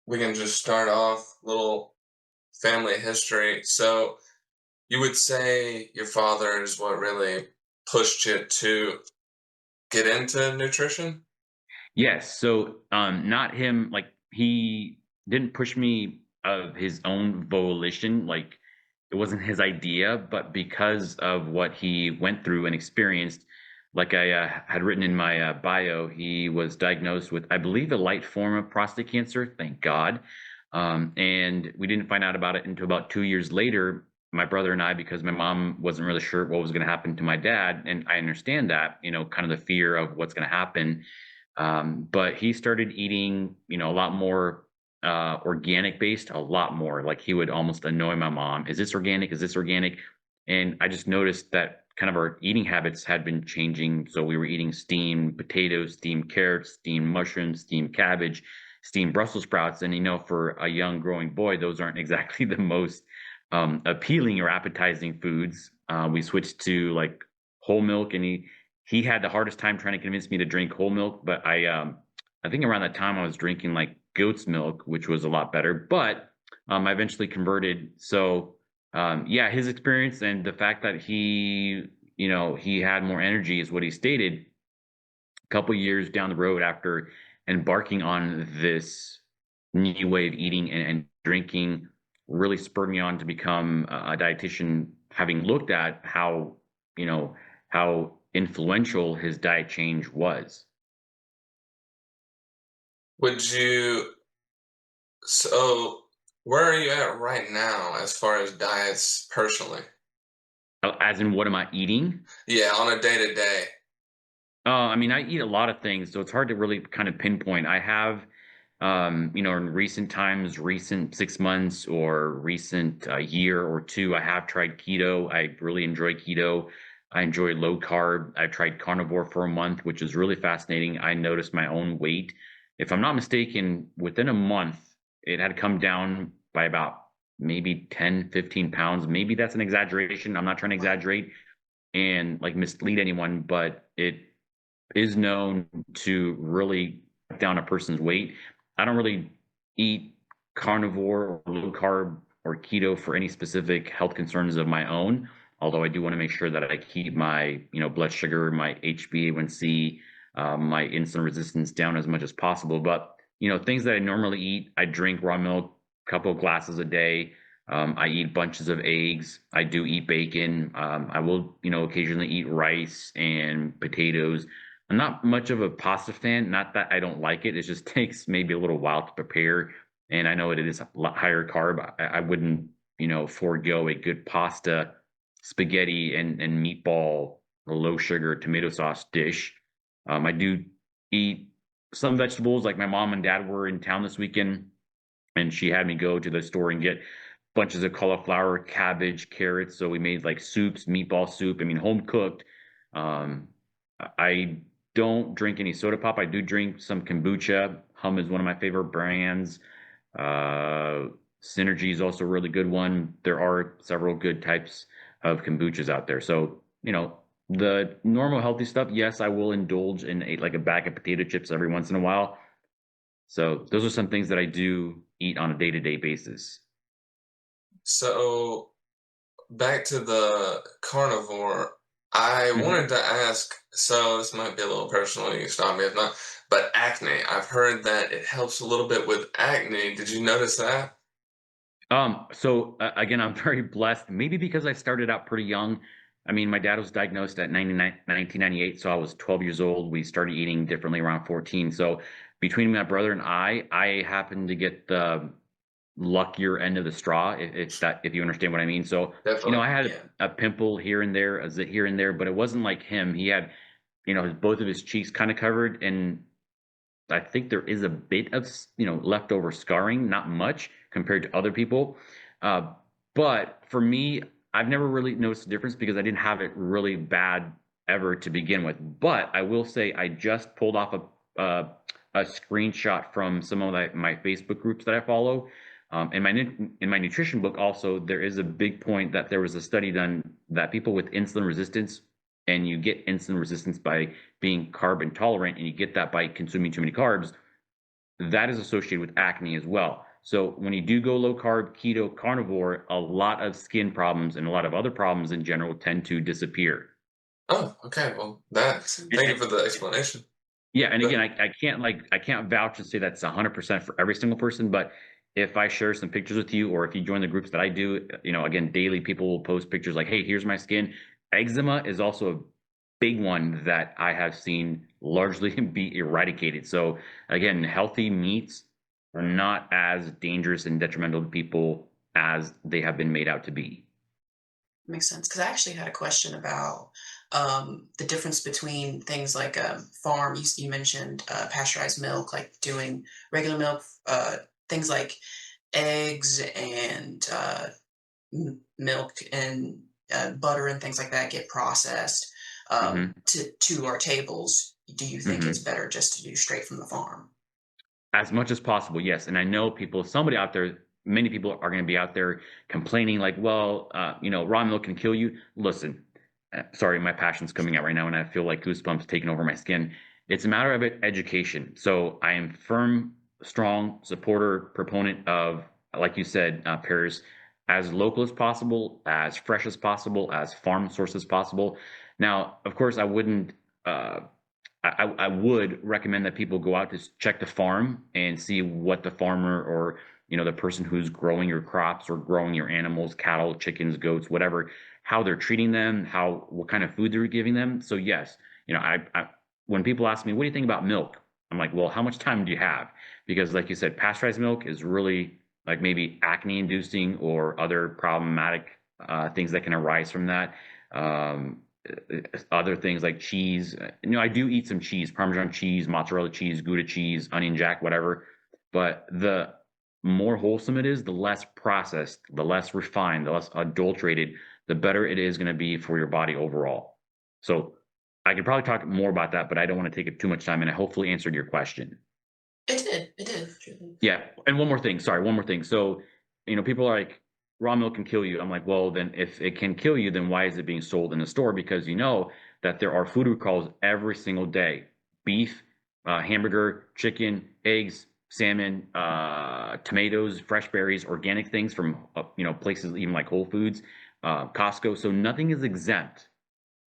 we can just start off little family history. So you would say your father is what really pushed you to get into nutrition? Yes, so, not him, like, he didn't push me of his own volition, like, it wasn't his idea, but because of what he went through and experienced, like I, had written in my, bio, he was diagnosed with, I believe, a light form of prostate cancer, thank God, and we didn't find out about it until about 2 years later, my brother and I, because my mom wasn't really sure what was gonna happen to my dad, and I understand that, kind of the fear of what's gonna happen, but he started eating, a lot more organic based, a lot more. Like he would almost annoy my mom. Is this organic? Is this organic? And I just noticed that kind of our eating habits had been changing. So we were eating steamed potatoes, steamed carrots, steamed mushrooms, steamed cabbage, steamed Brussels sprouts. And for a young growing boy, those aren't exactly the most appealing or appetizing foods. We switched to like whole milk, and he had the hardest time trying to convince me to drink whole milk, but I think around that time I was drinking like goat's milk, which was a lot better, but I eventually converted. So yeah, his experience and the fact that he had more energy is what he stated a couple years down the road after embarking on this new way of eating and drinking really spurred me on to become a dietitian, having looked at how influential his diet change was. Would you so where are you at right now as far as diets personally? As in, what am I eating? Yeah, on a day to day. I mean, I eat a lot of things, so it's hard to really kind of pinpoint. I have, in recent times, recent 6 months or recent year or two, I have tried keto. I really enjoy keto. I enjoy low carb. I tried carnivore for a month, which is really fascinating. I noticed my own weight. If I'm not mistaken, within a month, it had come down by about maybe 10, 15 pounds. Maybe that's an exaggeration. I'm not trying to exaggerate and like mislead anyone, but it is known to really cut down a person's weight. I don't really eat carnivore or low carb or keto for any specific health concerns of my own. Although I do want to make sure that I keep my, blood sugar, my HbA1c, my insulin resistance down as much as possible. But things that I normally eat, I drink raw milk, a couple of glasses a day. I eat bunches of eggs. I do eat bacon. I will, occasionally eat rice and potatoes. I'm not much of a pasta fan, not that I don't like it, it just takes maybe a little while to prepare, and I know it is a lot higher carb. I wouldn't, forego a good pasta, spaghetti, and meatball, low sugar tomato sauce dish. I do eat some vegetables, like my mom and dad were in town this weekend, and she had me go to the store and get bunches of cauliflower, cabbage, carrots, so we made, like, soups, meatball soup, I mean, home cooked. I don't drink any soda pop. I do drink some kombucha. Hum is one of my favorite brands. Uh, Synergy is also a really good one. There are several good types of kombuchas out there. So, the normal healthy stuff, yes, I will indulge in like a bag of potato chips every once in a while. So those are some things that I do eat on a day-to-day basis. So back to the carnivore, I Mhm. wanted to ask, so this might be a little personal, you can stop me if not, but acne. I've heard that it helps a little bit with acne. Did you notice that? So again, I'm very blessed. Maybe because I started out pretty young. I mean, my dad was diagnosed at 1998, so I was 12 years old. We started eating differently around 14. So between my brother and I happened to get the luckier end of the straw, if you understand what I mean. So, Definitely. I had Yeah. a pimple here and there, a zit here and there, but it wasn't like him. He had, both of his cheeks kind of covered, and I think there is a bit of, leftover scarring, not much compared to other people. Uh, but for me, I've never really noticed a difference because I didn't have it really bad ever to begin with. But I will say I just pulled off a screenshot from some of my Facebook groups that I follow. In my nutrition book, also there is a big point that there was a study done that people with insulin resistance, and you get insulin resistance by being carb intolerant, and you get that by consuming too many carbs. that is associated with acne as well. So when you do go low carb, keto, carnivore, a lot of skin problems and a lot of other problems in general tend to disappear. Oh, okay. Well, that. And, Thank you for the explanation. yeah, and But again, I can't I can't vouch and say that's 100% for every single person, but if I share some pictures with you, or if you join the groups that I do, again, daily people will post pictures like, "Hey, here's my skin." Eczema is also a big one that I have seen largely be eradicated. So again, healthy meats are not as dangerous and detrimental to people as they have been made out to be. Makes sense. Because I actually had a question about the difference between things like farm. You mentioned pasteurized milk, like doing regular milk, things like eggs and milk and butter and things like that get processed Mhm, to our tables. Do you think it's mhm. better just to do straight from the farm? As much as possible, yes, and I know somebody out there many people are gonna be out there complaining like, "Well, raw milk can kill you." Listen, sorry, my passion's coming out right now, and I feel like goosebumps taking over my skin. It's a matter of education. So I am firm, strong supporter, proponent of, like you said, Paris, as local as possible, as fresh as possible, as farm source as possible. Now, of course, I wouldn't, uh I would recommend that people go out to check the farm and see what the farmer, or the person who's growing your crops or growing your animals, cattle, chickens, goats, whatever, how they're treating them, what kind of food they're giving them. So yes, when people ask me, what do you think about milk? I'm like, well, how much time do you have? Because like you said, pasteurized milk is really like maybe acne inducing or other problematic things that can arise from that. Um, Other things like cheese. I do eat some cheese, Parmesan cheese, mozzarella cheese, Gouda cheese, onion jack, whatever. But the more wholesome it is, the less processed, the less refined, the less adulterated, the better it is going to be for your body overall. So I could probably talk more about that, but I don't want to take up too much time, and I hopefully answered your question. It did. It did. Truly. Yeah, and one more thing, sorry, one more thing. So, people are like, "Raw milk can kill you." I'm like, "Well, then if it can kill you, then why is it being sold in the store?" Because you know that there are food recalls every single day. Beef, hamburger, chicken, eggs, salmon, tomatoes, fresh berries, organic things from, places even like Whole Foods, Costco. So nothing is exempt,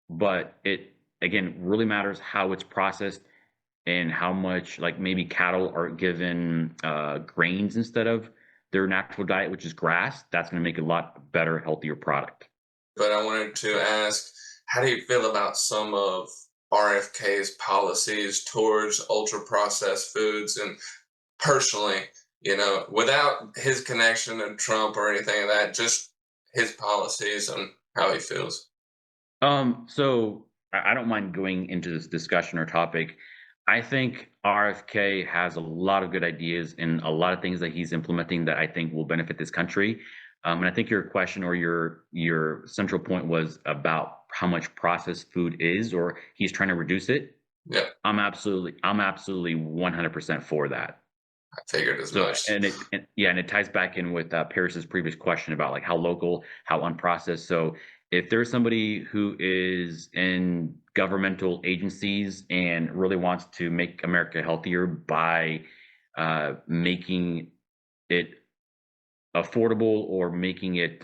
but it, again, really matters how it's processed and how much, like, maybe cattle are given grains instead of their natural diet, which is grass. That's going to make a lot better, healthier product. I wanted to ask, how do you feel about some of RFK's policies towards ultra processed foods? And personally, without his connection to Trump or anything like that, just his policies and how he feels. So I don't mind going into this discussion or topic. I think RFK has a lot of good ideas and a lot of things that he's implementing that I think will benefit this country. And I think your question, or your central point, was about how much processed food is, or he's trying to reduce it. Yeah, I'm absolutely 100% for that. I figured as So, much. and it ties back in with Paris's previous question about like how local, how unprocessed. So, if there's somebody who is in governmental agencies and really wants to make America healthier by making it affordable, or making it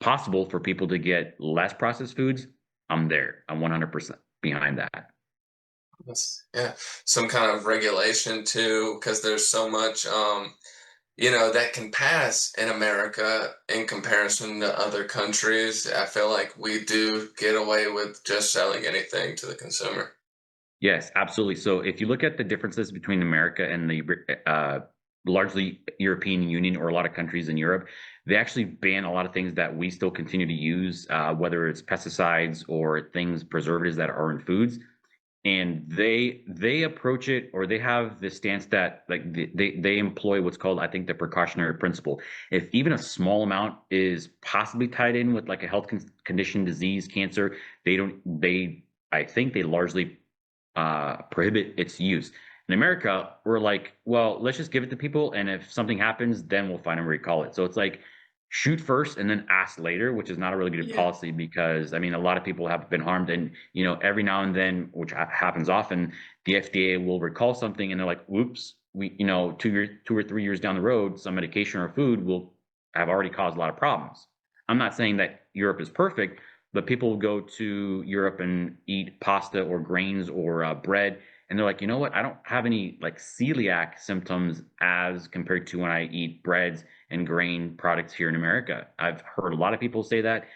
possible for people to get less processed foods, I'm there. I'm 100% behind that. Yeah, some kind of regulation too, because there's so much, that can pass in America in comparison to other countries. I feel like we do get away with just selling anything to the consumer. Yes, absolutely. So if you look at the differences between America and the largely European Union, or a lot of countries in Europe, they actually ban a lot of things that we still continue to use, whether it's pesticides or things, preservatives that are in foods. And they approach it, or they have this stance that, like, they employ what's called, I think, the precautionary principle. If even a small amount is possibly tied in with like a health condition, disease, cancer, they don't they I think they largely prohibit its use. In America, we're like, well, let's just give it to people, and if something happens, then we'll find and recall it. So it's like, shoot first and then ask later, which is not a really good Yeah. policy because I mean a lot of people have been harmed, and every now and then, which happens often, the FDA will recall something and they're like, "Whoops, we 2 or 3 years down the road, some medication or food will have already caused a lot of problems." I'm not saying that Europe is perfect, but people will go to Europe and eat pasta or grains or bread, and they're like, you know what? I don't have any like celiac symptoms as compared to when I eat breads and grain products here in America. I've heard a lot of people say that.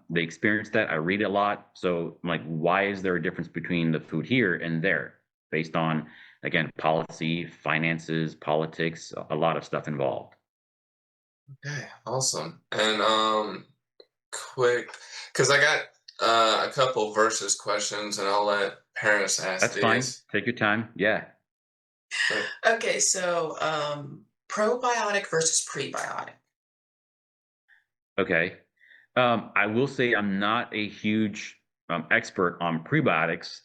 They experience that. I read a lot. So I'm like, why is there a difference between the food here and there based on, again, policy, finances, politics, a lot of stuff involved? Okay, awesome. And quick, because I got a couple versus questions, and I'll let Paris ask That's fine. these. Take your time. Yeah. But Okay, so probiotic versus prebiotic. Okay. I will say I'm not a huge expert on prebiotics.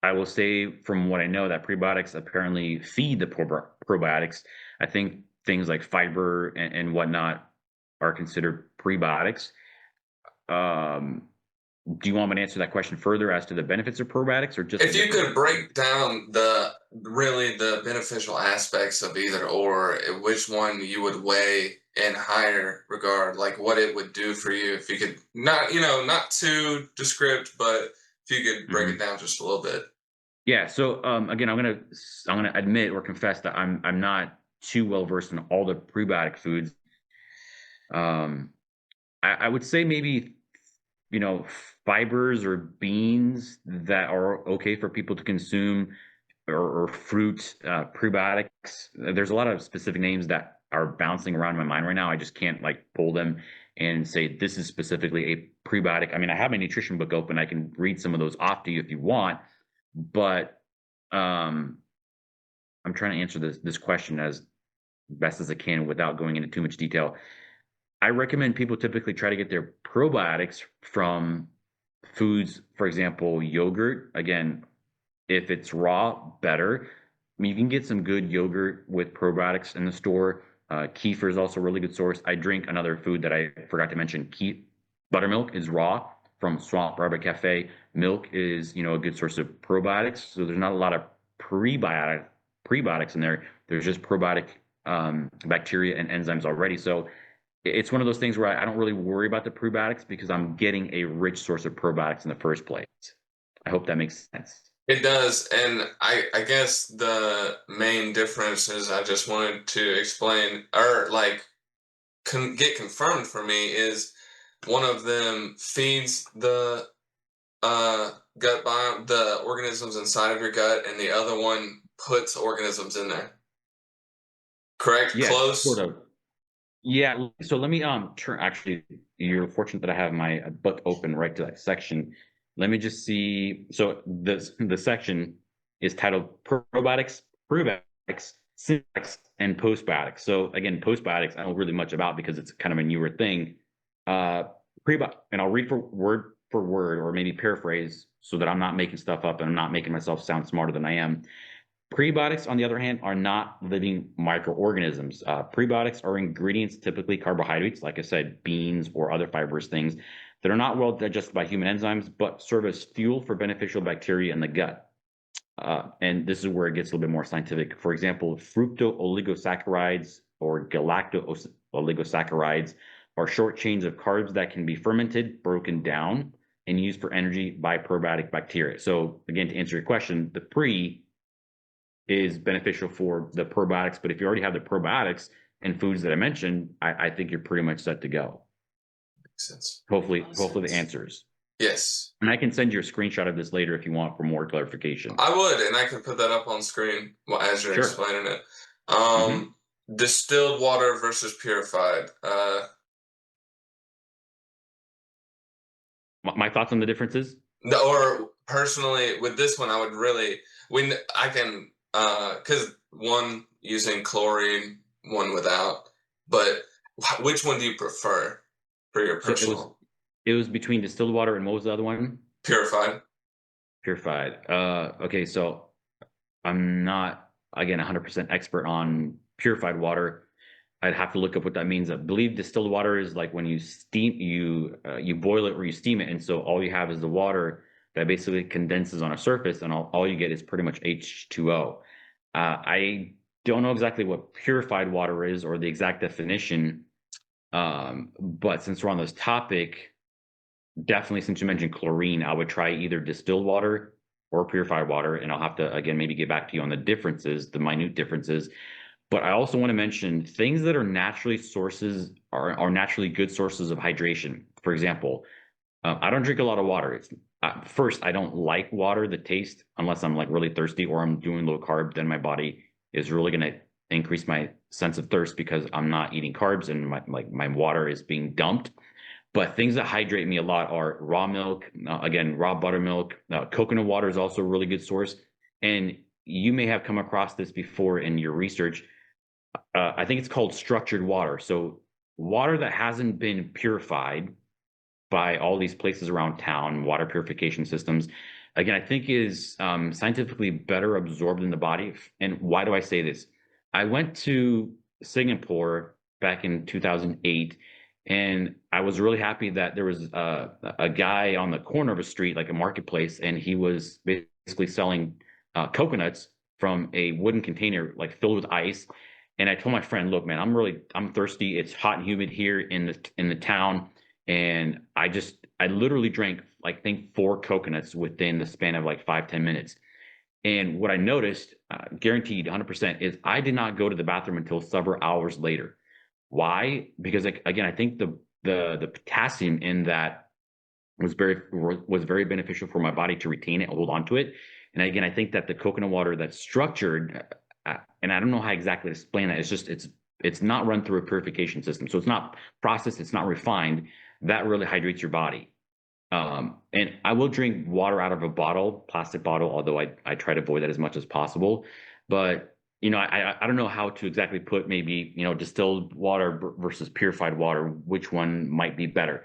I will say from what I know that prebiotics apparently feed the probiotics. I think things like fiber and whatnot are considered prebiotics. Um, do you want me to answer that question further as to the benefits of probiotics or just the if you difference could between? break down the beneficial aspects of either or, which one you would weigh in higher regard, like what it would do for you, if you could not too descript, but if you could break it Mhm. down just a little bit. Yeah. So again, I'm gonna admit or confess that I'm not too well versed in all the prebiotic foods. Um, I would say maybe fibers or beans that are okay for people to consume, or fruit, prebiotics. There's a lot of specific names that are bouncing around in my mind right now. I just can't like pull them and say this is specifically a prebiotic. I mean, I have my nutrition book open. I can read some of those off to you if you want, but um, I'm trying to answer this question as best as I can without going into too much detail. I recommend people typically try to get their probiotics from foods, for example, yogurt. Again, if it's raw, better. I mean, you can get some good yogurt with probiotics in the store. Kefir is also a really good source. I drink another food that I forgot to mention. Buttermilk is raw from Swamp Barber Cafe. Milk is, a good source of probiotics. So there's not a lot of prebiotics in there. There's just probiotic bacteria and enzymes already. So it's one of those things where I don't really worry about the probiotics because I'm getting a rich source of probiotics in the first place. I hope that makes sense. It does, and I guess the main difference is I just wanted to explain, or like get confirmed for me, is one of them feeds the gut biome, the organisms inside of your gut, and the other one puts organisms in there. Correct? Yes, sort Close? of. Yeah. So let me turn. Actually, you're fortunate that I have my book open right to that section. Let me just see. So the section is titled Probiotics, Prebiotics, Synbiotics, and Postbiotics. So again, postbiotics I don't know really much about because it's kind of a newer thing. Uh, and I'll read for word or maybe paraphrase so that I'm not making stuff up and I'm not making myself sound smarter than I am. Prebiotics, on the other hand, are not living microorganisms. Prebiotics are ingredients, typically carbohydrates, like I said, beans or other fibrous things that are not well digested by human enzymes, but serve as fuel for beneficial bacteria in the gut. And this is where it gets a little bit more scientific. For example, fructooligosaccharides or galacto-oligosaccharides are short chains of carbs that can be fermented, broken down, and used for energy by probiotic bacteria. So, again, to answer your question, the pre is beneficial for the probiotics. But if you already have the probiotics and foods that I mentioned, I think you're pretty much set to go. Makes sense. A Hopefully, lot of hopefully the sense. answers. Yes. And I can send you a screenshot of this later if you want for more clarification. I would, and I can put that up on screen as you're Sure. explaining it. hmm Distilled water versus purified. My thoughts on the differences? Or personally, with this one, I would really when I can because one using chlorine, one without. But which one do you prefer for your So it was personal it was between distilled water and what was the other one? purified? Purified. Okay, so I'm not again 100% expert on purified water. I'd have to look up what that means. I believe distilled water is like when you steam, you boil it or you steam it, and so all you have is the water that basically condenses on a surface, and all you get is pretty much H2O. I don't know exactly what purified water is or the exact definition, but since we're on this topic, definitely since you mentioned chlorine, I would try either distilled water or purified water, and I'll have to again maybe get back to you on the differences, the minute differences. But I also want to mention things that are naturally sources are naturally good sources of hydration. For example, I don't drink a lot of water. First, I don't like water, the taste, unless I'm like really thirsty or I'm doing low carb. Then my body is really going to increase my sense of thirst because I'm not eating carbs and my water is being dumped. But things that hydrate me a lot are raw milk, again, raw buttermilk. Coconut water is also a really good source. And you may have come across this before in your research. I think it's called structured water. So water that hasn't been purified by all these places around town, water purification systems, again, I think is scientifically better absorbed in the body. And why do I say this? I went to Singapore back in 2008, and I was really happy that there was a guy on the corner of a street, like a marketplace, and he was basically selling coconuts from a wooden container, like filled with ice. And I told my friend, look, man, I'm thirsty. It's hot and humid here in the town. And I literally drank like, I think 4 coconuts within the span of like 5-10 minutes. And what I noticed, guaranteed 100%, is I did not go to the bathroom until several hours later. Why? Because like, again, I think the potassium in that was very beneficial for my body to retain it, hold on to it. And again, I think that the coconut water that's structured, and I don't know how exactly to explain that. It's not run through a purification system, so it's not processed, it's not refined. That really hydrates your body. And I will drink water out of a bottle, plastic bottle, although I try to avoid that as much as possible. But I don't know how to exactly put maybe distilled water versus purified water, which one might be better.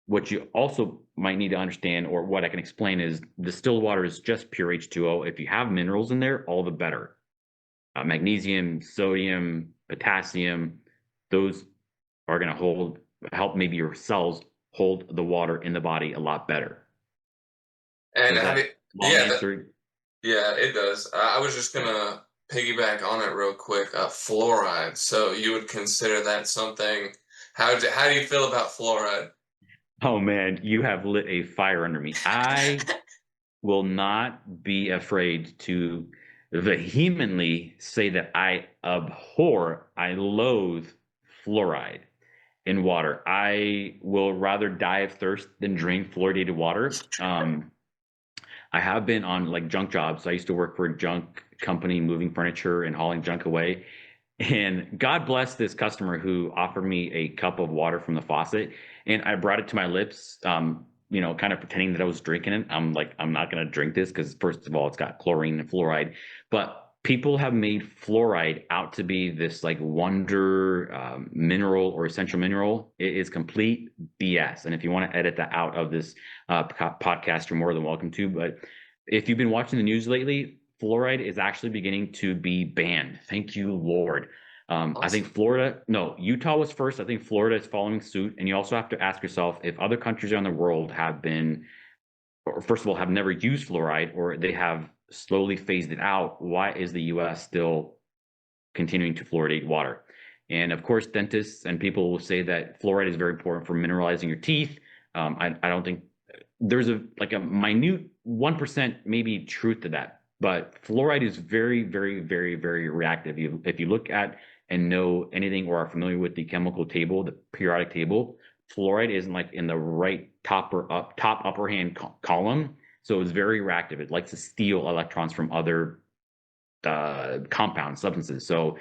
What you also might need to understand, or what I can explain, is distilled water is just pure H2O. If you have minerals in there, all the better. Magnesium, sodium, potassium, those are going to help maybe your cells hold the water in the body a lot better. And yeah, answer? Yeah, it does. I was just gonna piggyback on it real quick. Fluoride. So you would consider that something? How do you feel about fluoride? Oh man, you have lit a fire under me. I will not be afraid to vehemently say that I loathe fluoride in water. I will rather die of thirst than drink fluoridated water. I have been on like junk jobs. I used to work for a junk company, moving furniture and hauling junk away. And God bless this customer who offered me a cup of water from the faucet, and I brought it to my lips, kind of pretending that I was drinking it. I'm like, I'm not going to drink this because, first of all, it's got chlorine and fluoride. But people have made fluoride out to be this like wonder mineral or essential mineral. It is complete BS. And if you want to edit that out of this podcast, you're more than welcome to. But if you've been watching the news lately, fluoride is actually beginning to be banned. Thank you, Lord. Awesome. I think Utah was first. I think Florida is following suit. And you also have to ask yourself if other countries around the world have been, or first of all, have never used fluoride, or they have slowly phased it out. Why is the US still continuing to fluoridate water? And of course, dentists and people will say that fluoride is very important for mineralizing your teeth. I don't think there's a minute 1% maybe truth to that. But fluoride is very, very, very, very reactive. If you look at and know anything or are familiar with the chemical table, the periodic table, fluoride isn't like in the right top upper hand column. So it's very reactive. It likes to steal electrons from other compound substances. So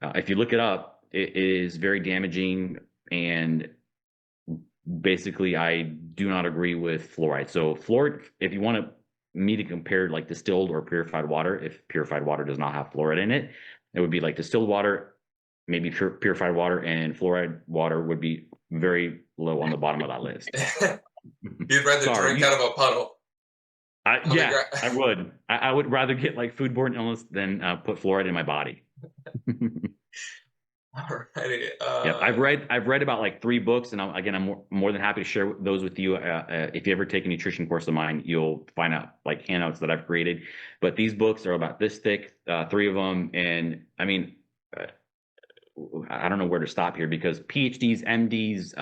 if you look it up, it is very damaging. And basically, I do not agree with fluoride. So fluoride, if you want me to compare like distilled or purified water, if purified water does not have fluoride in it, it would be like distilled water, maybe purified water, and fluoride water would be very low on the bottom of that list. You'd rather drink out of a puddle. Yeah, I would. I would rather get like foodborne illness than put fluoride in my body. Alrighty. Yep, I've read about like 3 books, and I'm more than happy to share those with you. If you ever take a nutrition course of mine, you'll find out like handouts that I've created. But these books are about this thick, 3 of them, and I mean, uh, I don't know where to stop here because PhDs, MDs,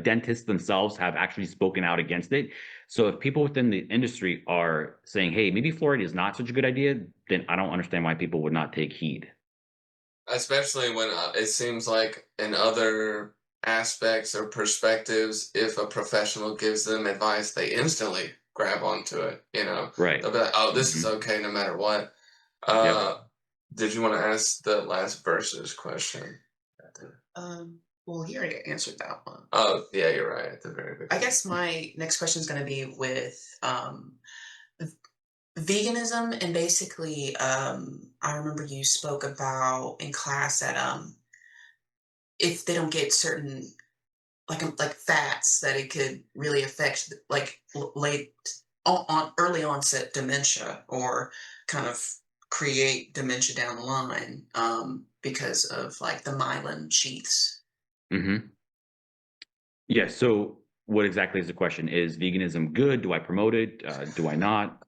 dentists themselves have actually spoken out against it. So if people within the industry are saying, "Hey, maybe fluoride is not such a good idea," then I don't understand why people would not take heed. Especially when it seems like in other aspects or perspectives, if a professional gives them advice, they instantly grab onto it. Right. They'll be like, "Oh, this is Hmm. okay no matter what." Yep. Uh, did you want to ask the last versus question? Well, he already answered that one. Oh, yeah, you're right at the very I beginning. guess my next question is going to be with v- veganism, and basically, I remember you spoke about in class that if they don't get certain like fats, that it could really affect like late on early onset dementia, or kind of create dementia down the line, because of like the myelin sheaths. Hmm. Yeah. So, what exactly is the question? Is veganism good? Do I promote it? Do I not?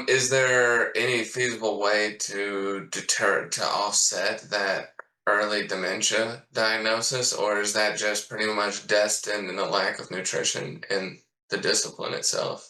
Is there any feasible way to offset that early dementia diagnosis, or is that just pretty much destined in the lack of nutrition in the discipline itself?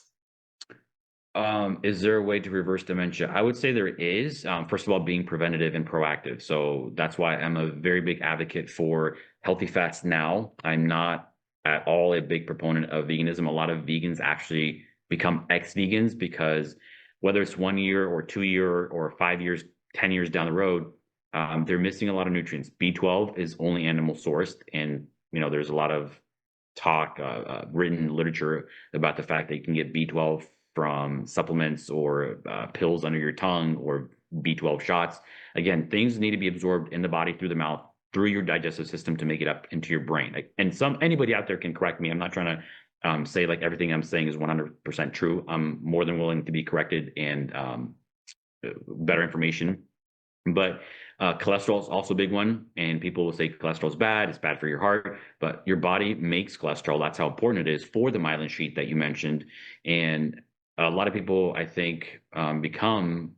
Is there a way to reverse dementia? I would say there is. First of all, being preventative and proactive. So that's why I'm a very big advocate for healthy fats now. I'm not at all a big proponent of veganism. A lot of vegans actually become ex-vegans because whether it's 1 year or 2 year or 5 years, 10 years down the road, they're missing a lot of nutrients. B12 is only animal sourced, and there's a lot of talk, written literature about the fact that you can get B12 from supplements or pills under your tongue or B12 shots. Again, things need to be absorbed in the body through the mouth, through your digestive system to make it up into your brain. And anybody out there can correct me. I'm not trying to say like everything I'm saying is 100% true. I'm more than willing to be corrected and better information. But cholesterol is also a big one, and people will say cholesterol is bad, it's bad for your heart, but your body makes cholesterol. That's how important it is for the myelin sheath that you mentioned. And a lot of people, I think, become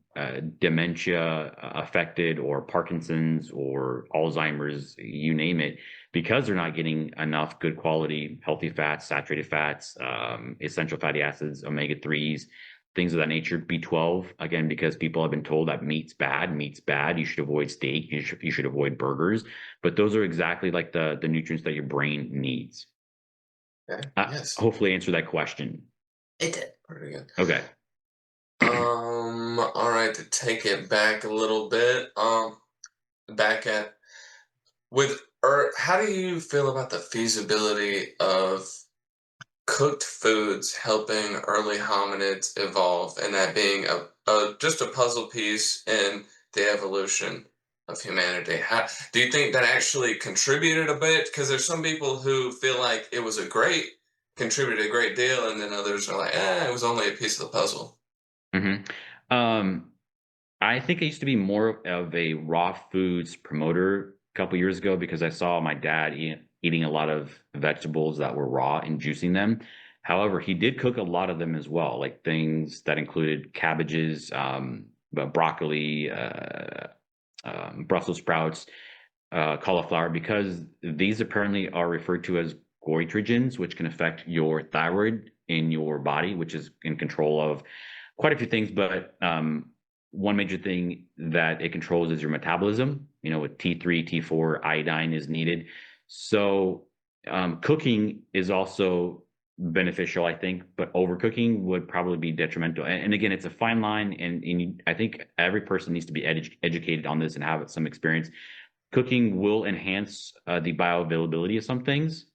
dementia affected or Parkinson's or Alzheimer's, you name it, because they're not getting enough good quality, healthy fats, saturated fats, essential fatty acids, omega 3s, things of that nature. B12, again, because people have been told that meat's bad, you should avoid steak, you should avoid burgers. But those are exactly like the nutrients that your brain needs. Okay. Yes. Hopefully answer that question. It did. Pretty good. Okay. All right, to take it back a little bit, back at with how do you feel about the feasibility of cooked foods helping early hominids evolve, and that being just a puzzle piece in the evolution of humanity? How do you think that actually contributed a bit? Because there's some people who feel like it was contributed a great deal, and then others are like, it was only a piece of the puzzle. Hmm. Um, I think I used to be more of a raw foods promoter a couple years ago because I saw my dad eating a lot of vegetables that were raw and juicing them. However, he did cook a lot of them as well, like things that included cabbages, broccoli, Brussels sprouts, cauliflower, because these apparently are referred to as goitrogens, which can affect your thyroid in your body, which is in control of quite a few things. But one major thing that it controls is your metabolism. With T3, T4, iodine is needed. So cooking is also beneficial, I think, but overcooking would probably be detrimental. And again, it's a fine line, and I think every person needs to be educated on this and have some experience. Cooking will enhance the bioavailability of some things.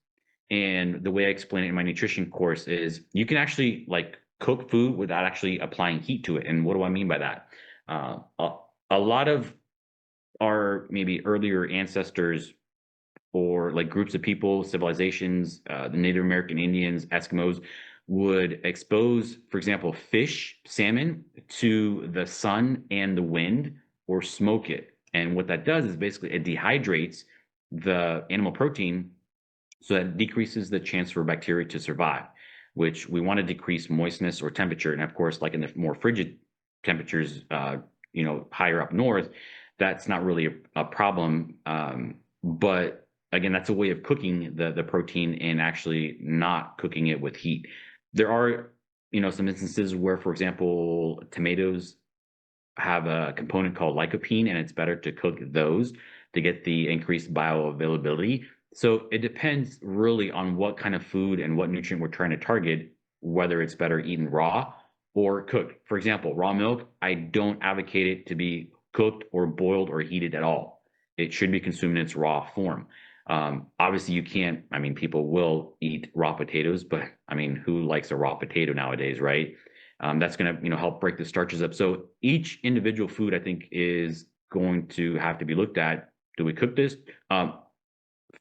And the way I explain it in my nutrition course is you can actually like cook food without actually applying heat to it. And what do I mean by that? A lot of our maybe earlier ancestors or like groups of people, civilizations, the Native American Indians, Eskimos would expose, for example, fish, salmon to the sun and the wind or smoke it. And what that does is basically it dehydrates the animal protein, so that decreases the chance for bacteria to survive, which we want to decrease moistness or temperature. And of course, like in the more frigid temperatures, higher up north, that's not really a problem. But again, that's a way of cooking the protein and actually not cooking it with heat. There are, some instances where, for example, tomatoes have a component called lycopene, and it's better to cook those to get the increased bioavailability. So it depends really on what kind of food and what nutrient we're trying to target, whether it's better eaten raw or cooked. For example, raw milk, I don't advocate it to be cooked or boiled or heated at all. It should be consumed in its raw form. Obviously, you can't, people will eat raw potatoes, but who likes a raw potato nowadays, right? That's going to, help break the starches up. So each individual food, I think, is going to have to be looked at. Do we cook this?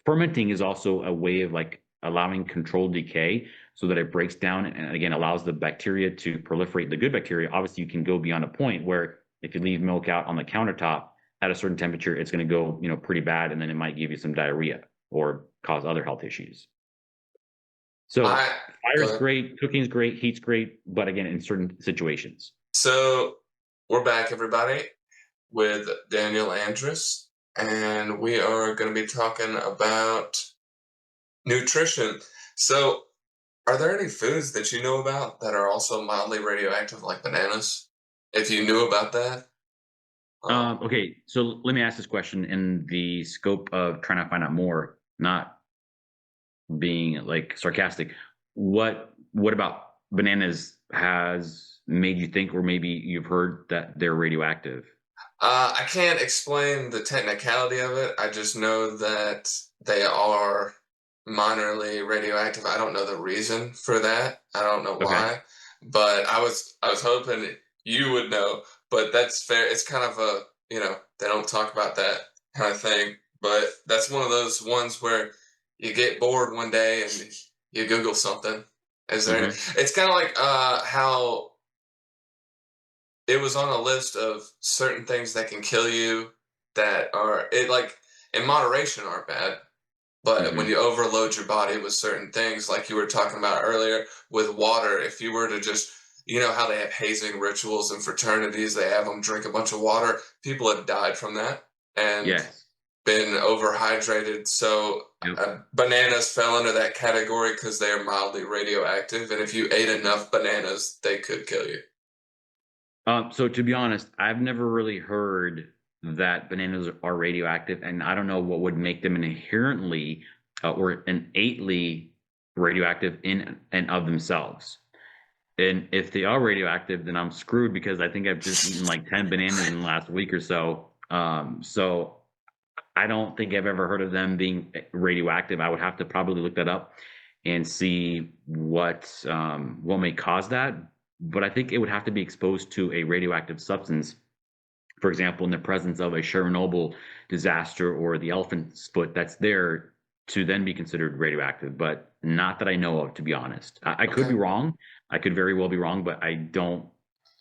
Fermenting is also a way of like allowing controlled decay so that it breaks down and again allows the bacteria to proliferate, the good bacteria. Obviously, you can go beyond a point where if you leave milk out on the countertop at a certain temperature, it's going to go, pretty bad, and then it might give you some diarrhea or cause other health issues. So fire's great, cooking's great, heat's great, but again, in certain situations. So we're back, everybody, with Daniel Andras, and we are going to be talking about nutrition. So are there any foods that you know about that are also mildly radioactive, like bananas? If you knew about that? Okay, so let me ask this question in the scope of trying to find out more, not being like sarcastic. What about bananas has made you think, or maybe you've heard that they're radioactive? I can't explain the technicality of it. I just know that they are minorly radioactive. I don't know the reason for that. I don't know Okay. why, but I was hoping you would know. But that's fair. It's kind of a they don't talk about that kind of thing. But that's one of those ones where you get bored one day and you Google something. Is there? Mm-hmm. It's kind of like how it was on a list of certain things that can kill you that are it like in moderation aren't bad, but when Mm-hmm. you overload your body with certain things, like you were talking about earlier with water, if you were to just how they have hazing rituals and fraternities, they have them drink a bunch of water. People have died from that and Yes. been overhydrated. So Yep. bananas fell into that category because they are mildly radioactive, and if you ate enough bananas, they could kill you. So to be honest, I've never really heard that bananas are radioactive, and I don't know what would make them inherently or innately radioactive in and of themselves. And if they are radioactive, then I'm screwed because I think I've just eaten like 10 bananas in the last week or so. So I don't think I've ever heard of them being radioactive. I would have to probably look that up and see what may cause that. But I think it would have to be exposed to a radioactive substance, for example, in the presence of a Chernobyl disaster or the elephant's foot that's there to then be considered radioactive, but not that I know of, to be honest. I could be Okay. wrong. I could very well be wrong, but I don't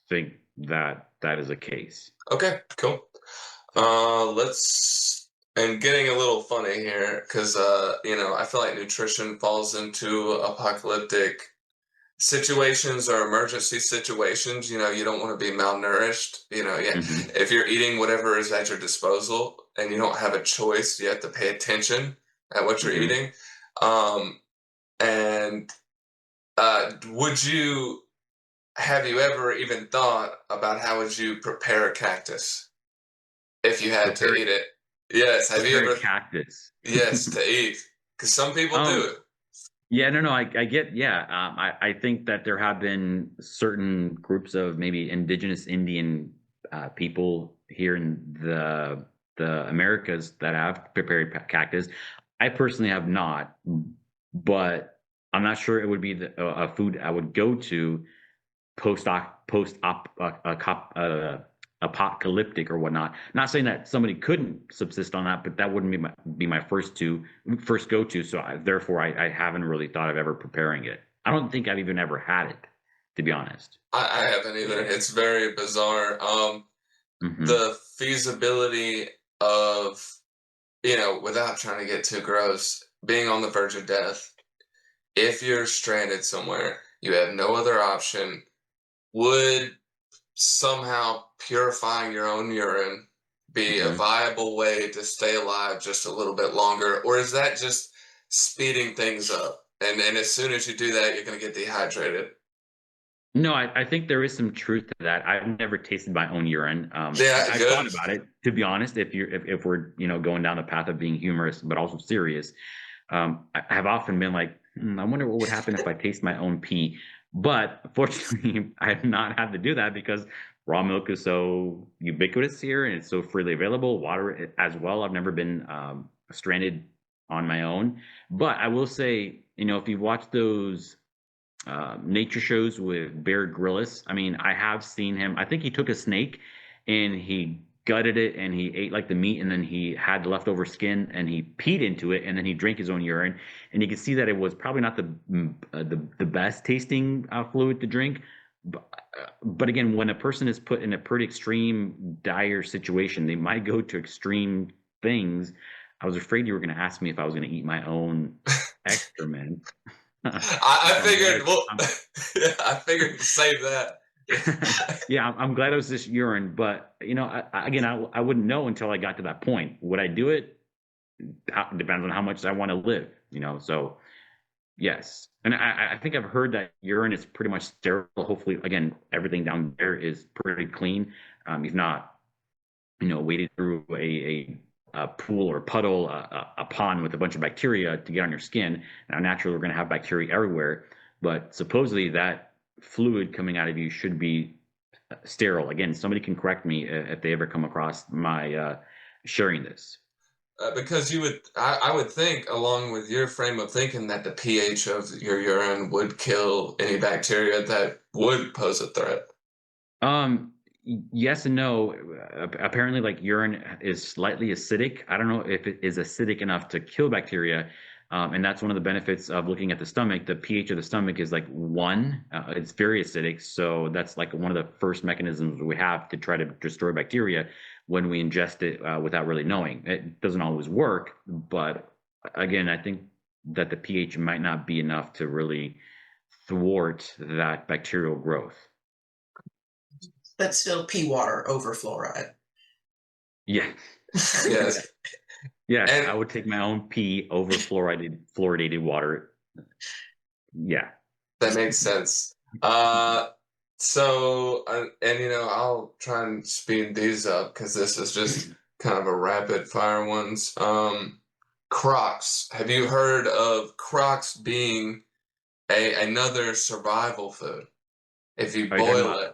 think that that is a case. Okay, cool. Let's and getting a little funny here because I feel like nutrition falls into apocalyptic situations or emergency situations. You don't want to be malnourished. Yeah. Hmm. If you're eating whatever is at your disposal and you don't have a choice, you have to pay attention at what you're Hmm. eating. And would you have you ever even thought about how would you prepare a cactus if you had to Prepare eat it? Yes. Have you prepare a ever? cactus. Yes, to eat. Because some people do um, it. Yeah, no, I get, yeah. I think that there have been certain groups of maybe indigenous Indian people here in the Americas that have prepared cactus. I personally have not, but I'm not sure it would be a food I would go to post op apocalyptic or whatnot. Not saying that somebody couldn't subsist on that, but that wouldn't be my first go to. So therefore, I haven't really thought of ever preparing it. I don't think I've even ever had it, to be honest. I haven't either. It's very bizarre. Hmm. The feasibility of, without trying to get too gross, being on the verge of death, if you're stranded somewhere, you have no other option, would somehow purifying your own urine be a Okay. viable way to stay alive just a little bit longer? Or is that just speeding things up? And as soon as you do that, you're going to get dehydrated. No, I think there is some truth to that. I've never tasted my own urine. Yeah, I've thought good. about it, to be honest. If we're going down the path of being humorous but also serious, I have often been like, I wonder what would happen if I taste my own pee. But fortunately, I have not had to do that because raw milk is so ubiquitous here and it's so freely available. Water as well. I've never been stranded on my own. But I will say, if you watch those nature shows with Bear Grylls. I mean, I have seen him. I think he took a snake and he gutted it and he ate like the meat and then he had leftover skin and he peed into it and then he drank his own urine and you can see that it was probably not the best tasting fluid to drink. But again, when a person is put in a pretty extreme dire situation, they might go to extreme things. I was afraid you were going to ask me if I was going to eat my own excrement. I So figured, well, I figured to save that. yeah, I'm glad it was this urine, but again, I wouldn't know until I got to that point. Would I do it? Depends on how much I want to live, So yes, and I think I've heard that urine is pretty much sterile. Hopefully, again, everything down there is pretty clean. You've not, waded through a pool or puddle, a pond with a bunch of bacteria to get on your skin. Now, naturally, we're going to have bacteria everywhere, but supposedly that fluid coming out of you should be sterile. Again, somebody can correct me if they ever come across my sharing this. Because I would think, along with your frame of thinking, that the pH of your urine would kill any bacteria that would pose a threat. Yes and no. Apparently, like urine is slightly acidic. I don't know if it is acidic enough to kill bacteria. And that's one of the benefits of looking at the stomach. The pH of the stomach is like 1. It's very acidic. So that's like one of the first mechanisms we have to try to destroy bacteria when we ingest it without really knowing. It doesn't always work. But again, I think that the pH might not be enough to really thwart that bacterial growth. But still pea water over fluoride. Yeah. Yes. Yes, And I would take my own pee over fluoridated water. Yeah. that makes sense. I'll try and speed these up because this is just kind of a rapid fire ones. Crocs. Have you heard of crocs being another survival food? If you Are you talking boil about? it.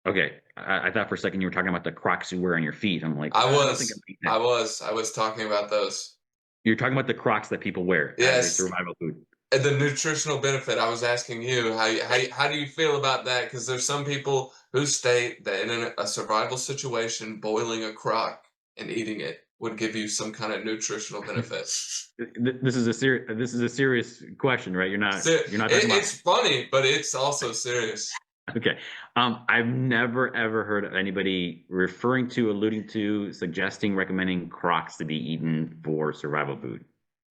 Okay, I thought for a second you were talking about the Crocs you wear on your feet. I'm like, I I don't think was, I'm eating I that. was, I was talking about those. You're talking about the Crocs that people wear as a Yes, survival food. and the nutritional benefit. I was asking you how do you feel about that? Because there's some people who state that in a survival situation, boiling a crock and eating it would give you some kind of nutritional benefit. This is a serious question, right? So You're not talking about. it's funny, but it's also serious. Okay. I've never ever heard of anybody referring to, alluding to, suggesting, recommending Crocs to be eaten for survival food.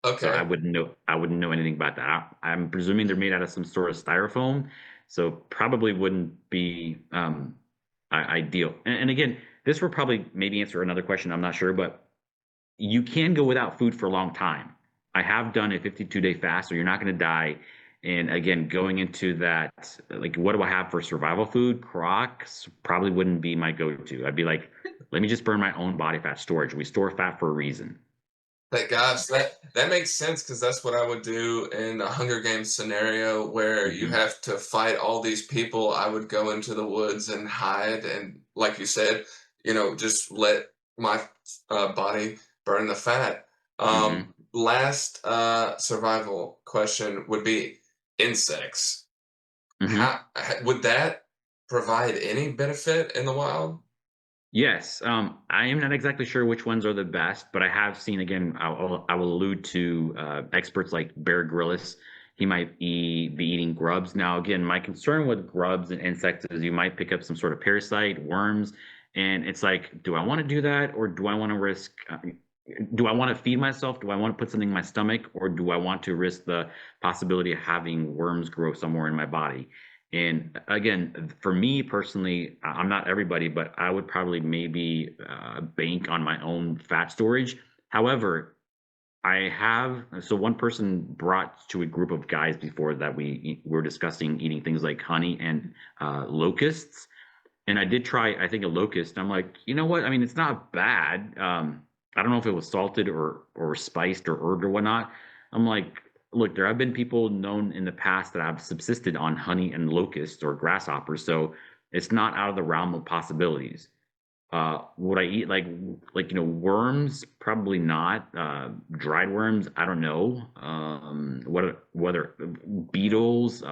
So Okay. I wouldn't know anything about that. I'm presuming they're made out of some sort of styrofoam, so probably wouldn't be ideal. And again, this will probably maybe answer another question. I'm not sure, but you can go without food for a long time. I have done a 52-day fast, so you're not going to die. And again, going into that, like, what do I have for survival food? Crocs probably wouldn't be my go-to. I'd be like, let me just burn my own body fat storage. We store fat for a reason. That makes sense because that's what I would do in a Hunger Games scenario where you Hmm. have to fight all these people. I would go into the woods and hide, and like you said, just let my body burn the fat. Hmm. Last survival question would be insects. Hmm. Would that provide any benefit in the wild? Yes, I am not exactly sure which ones are the best, but I have seen, again, I will allude to experts like Bear Grylls. He might be eating grubs. Now, again, my concern with grubs and insects is you might pick up some sort of parasite, worms, And it's like, do I want to do that, or do I want to risk? Do I want to feed myself? Do I want to put something in my stomach, or do I want to risk the possibility of having worms grow somewhere in my body? And again, for me personally, I'm not everybody, but I would probably maybe bank on my own fat storage. However, so one person brought to a group of guys before that we were discussing eating things like honey and locusts. And I did try, I think, a locust. I'm like, you know what? I mean, it's not bad. I don't know if it was salted or spiced or herbed or whatnot. I'm like, look, there have been people known in the past that have subsisted on honey and locusts or grasshoppers, so it's not out of the realm of possibilities. Would I eat worms? Probably not. Dried worms? I don't know. Whether beetles?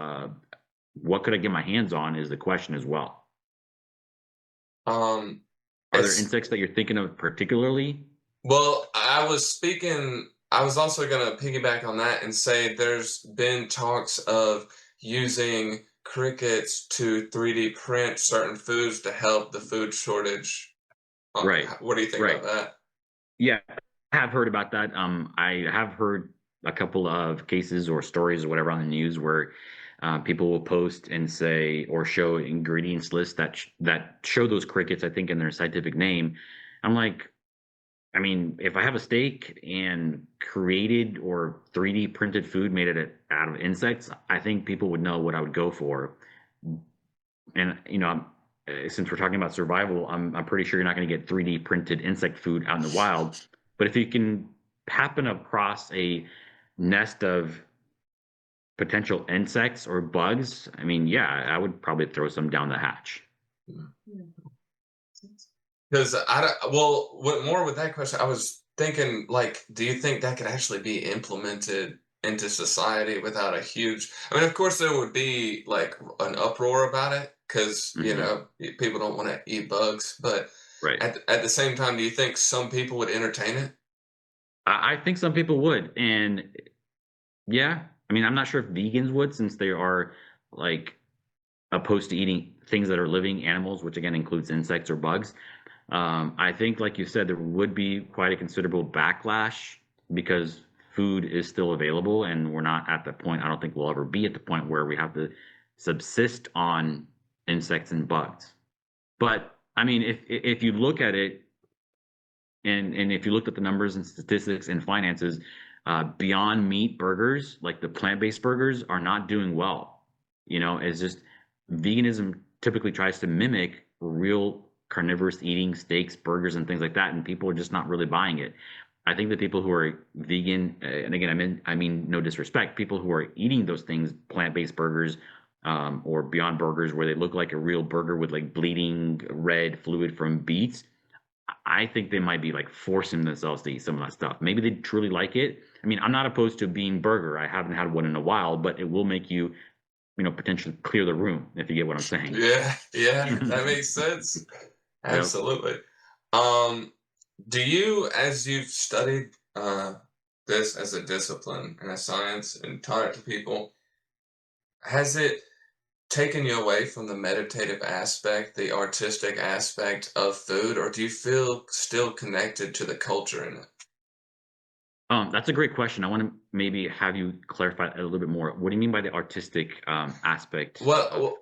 What could I get my hands on is the question as well. Um, Are there it's insects that you're thinking of particularly? Well, I was also going to piggyback on that and say there's been talks of using crickets to 3D print certain foods to help the food shortage. Right, What do you think right. about that? Yeah, I have heard about that. I have heard a couple of cases or stories or whatever on the news where people will post and say or show ingredients lists that show those crickets, I think, in their scientific name. I'm like, I mean, if I have a steak and created or 3D printed food made out of insects, I think people would know what I would go for. And since we're talking about survival, I'm pretty sure you're not going to get 3D printed insect food out in the wild. But if you can happen across a nest of potential insects or bugs, I mean, yeah, I would probably throw some down the hatch. Because what more with that question, I was thinking, like, do you think that could actually be implemented into society without a huge? I mean, of course, there would be like an uproar about it because Hmm. people don't want to eat bugs. But Right. at the same time, do you think some people would entertain it? I think some people would. And yeah, I mean, I'm not sure if vegans would, since they are like opposed to eating things that are living animals, which again includes insects or bugs. I think, like you said, there would be quite a considerable backlash because food is still available, and we're not at the point. I don't think we'll ever be at the point where we have to subsist on insects and bugs. But I mean, if you look at it, and if you looked at the numbers and statistics and finances, Beyond Meat burgers, like the plant-based burgers, are not doing well. It's just veganism typically tries to mimic real carnivorous eating, steaks, burgers, and things like that, and people are just not really buying it. I think the people who are vegan, and again, I mean no disrespect, people who are eating those things, plant-based burgers, or Beyond Burgers, where they look like a real burger with like bleeding red fluid from beets, I think they might be like forcing themselves to eat some of that stuff. Maybe they truly like it. I mean, I'm not opposed to a bean burger. I haven't had one in a while, but it will make you, potentially clear the room, if you get what I'm saying. Yeah, yeah, that makes sense. Yep. Absolutely. Um, do you, as you've studied this as a discipline and a science and taught it to people, has it taken you away from the meditative aspect, the artistic aspect of food, or do you feel still connected to the culture in it? That's a great question. I want to maybe have you clarify a little bit more. What do you mean by the artistic aspect Well, of it? well,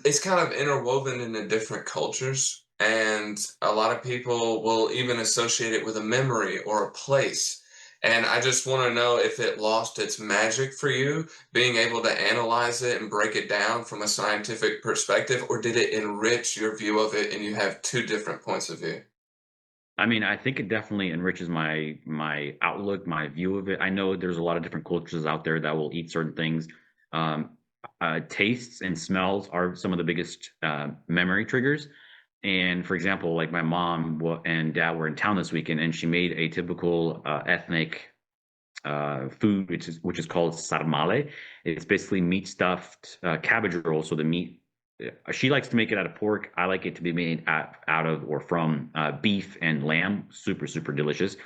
it's kind of interwoven into different cultures, and a lot of people will even associate it with a memory or a place. And I just want to know if it lost its magic for you, being able to analyze it and break it down from a scientific perspective, or did it enrich your view of it and you have two different points of view? I mean, I think it definitely enriches my outlook, my view of it. I know there's a lot of different cultures out there that will eat certain things. Um, Tastes and smells are some of the biggest memory triggers. And for example, like my mom and dad were in town this weekend, and she made a typical ethnic food, which is called sarmale. It's basically meat stuffed cabbage roll. So the meat, she likes to make it out of pork. I like it to be made out of or from beef and lamb. Super super delicious.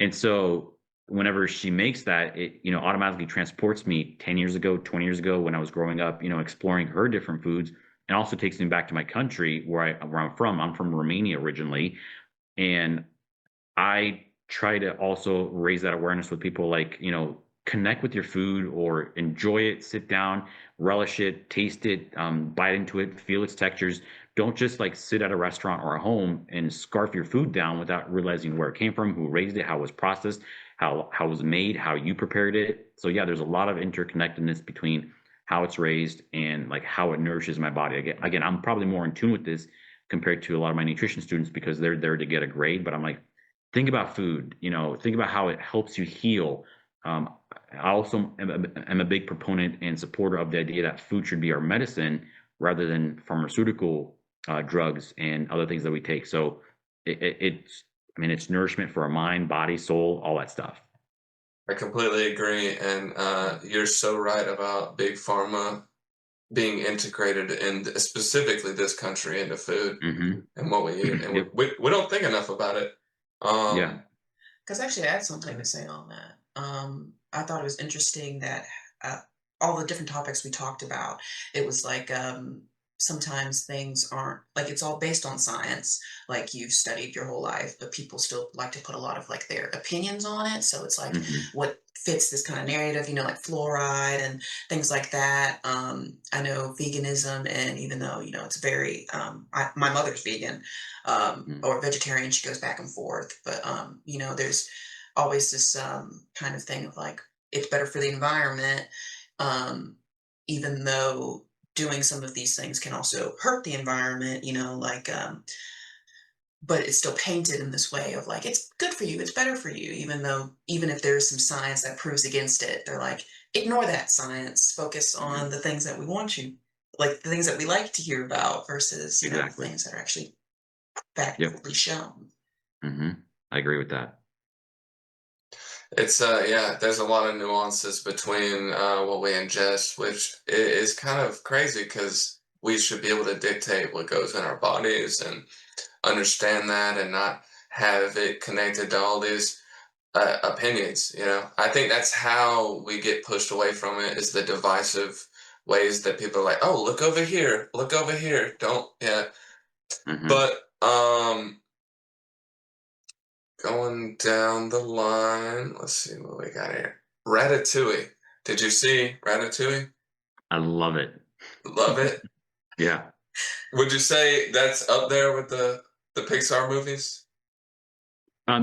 And so whenever she makes that, it automatically transports me 10 years ago, 20 years ago when I was growing up, exploring her different foods. it also takes me back to my country where I'm from. I'm from Romania originally, and I try to also raise that awareness with people, like, connect with your food or enjoy it, sit down, relish it, taste it, bite into it, feel its textures. Don't just like sit at a restaurant or a home and scarf your food down without realizing where it came from, who raised it, how it was processed, how it was made, how you prepared it. So yeah, there's a lot of interconnectedness between how it's raised and like how it nourishes my body. Again, I'm probably more in tune with this compared to a lot of my nutrition students because they're there to get a grade. But I'm like, think about food, think about how it helps you heal. I also am a big proponent and supporter of the idea that food should be our medicine rather than pharmaceutical drugs and other things that we take. So I mean, it's nourishment for our mind, body, soul, all that stuff. I completely agree, and you're so right about big pharma being integrated in specifically this country into food Hmm. and what we eat, and we, Yep. we, we don't think enough about it. Yeah. Um, Because actually, I had something to say on that. I thought it was interesting that uh, all the different topics we talked about, it was like sometimes things aren't like it's all based on science, like you've studied your whole life, but people still like to put a lot of like their opinions on it. So it's like Hmm. what fits this kind of narrative, like fluoride and things like that. I know veganism, and even though it's very, my mother's vegan or vegetarian. She goes back and forth, but there's always this kind of thing of like it's better for the environment, um, even though doing some of these things can also hurt the environment. But it's still painted in this way of like it's good for you, it's better for you, even if there's some science that proves against it, they're like ignore that science, focus Hmm. on the things that we want you like the things that we like to hear about versus Exactly. things that are actually Yep. factually shown. Hmm. I agree with that. it's yeah, there's a lot of nuances between what we ingest, which is kind of crazy because we should be able to dictate what goes in our bodies and understand that and not have it connected to all these opinions. I think that's how we get pushed away from it is the divisive ways that people are like, oh, look over here, don't, yeah. Hmm. But going down the line, let's see what we got here. Ratatouille. Did you see Ratatouille? I love it. Love it. Yeah. Would you say that's up there with the Pixar movies?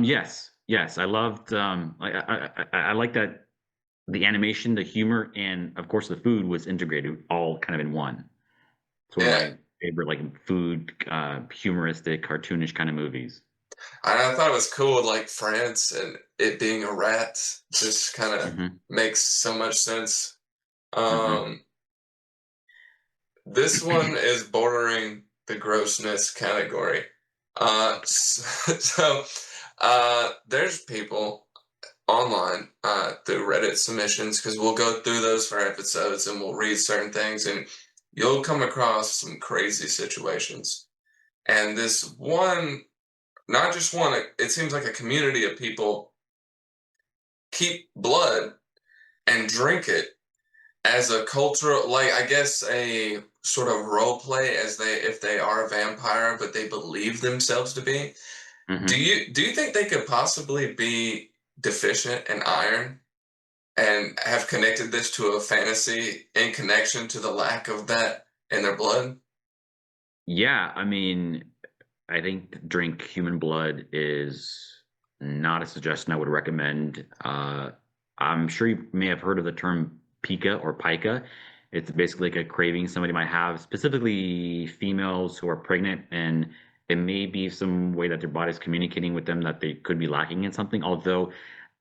Yes. Yes. I loved. I like that the animation, the humor, and of course the food was integrated all kind of in one. It's one of Yeah. my favorite like food, humoristic, cartoonish kind of movies. I thought it was cool, like France and it being a rat just kind of Hmm. makes so much sense. Hmm. Um, this one is bordering the grossness category. So, there's people online through Reddit submissions because we'll go through those for episodes and we'll read certain things and you'll come across some crazy situations. And this one, not just one, it seems like a community of people keep blood and drink it as a cultural, like I guess a sort of role play as they if they are a vampire, but they believe themselves to be. Do Hmm. you think they could possibly be deficient in iron and have connected this to a fantasy in connection to the lack of that in their blood? Yeah. I mean, I think drink human blood is not a suggestion I would recommend. I'm sure you may have heard of the term pica or pica. It's basically like a craving somebody might have, specifically females who are pregnant, and it may be some way that their body's communicating with them that they could be lacking in something. Although